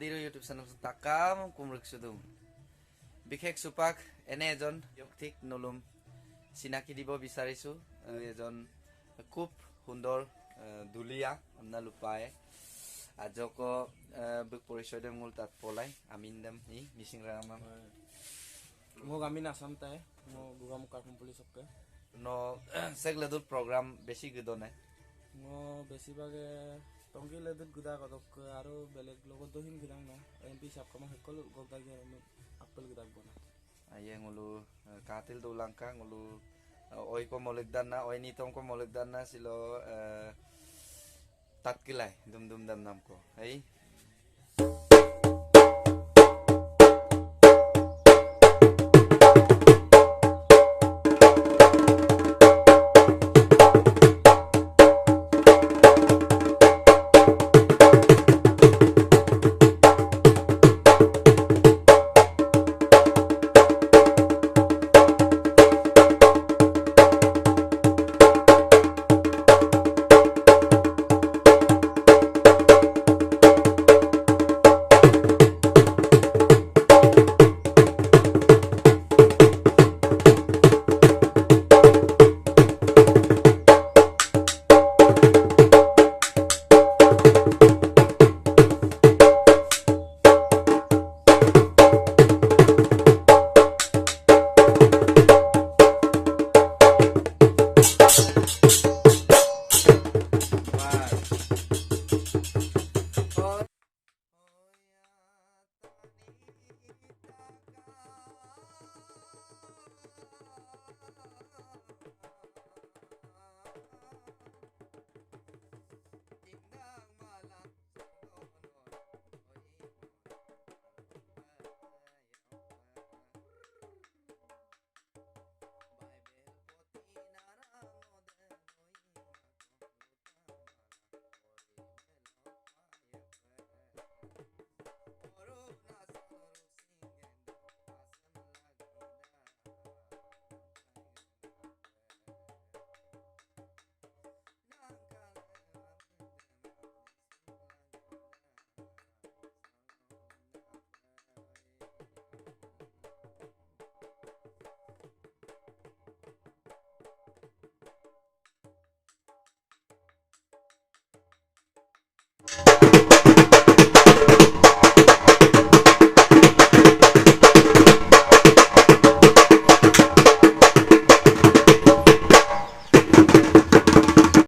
Madiro YouTube channel takam kumruk sudum. Bikhek supak ene ejon yoktik nulum sinaki dibo bisarisu ejon খুব সুন্দৰ দুলিয়া আমনা লুপায় আজকো book পৰিচয় দে মূল তাত পলাই আমিন দেম ই মিসিং ৰামা মো আমিন আসাম তাই মো গোগামুখ কাৰ্পুনপুলিত সকে ন সেগলেদুল প্ৰগ্ৰাম বেছি গদনে মো বেছিভাগে টংকি লেদুত গুদা কদক আৰু বেলেগ লগত দহিম গিদাং না এমপি সাবকমা হেকল গদাগে আপল গিদাক বনা আয়ে ngulu katil dolangka ngulu oi ko molikdan na oi ni tong ko molikdan na silo tatkilai dum dam nam ko hey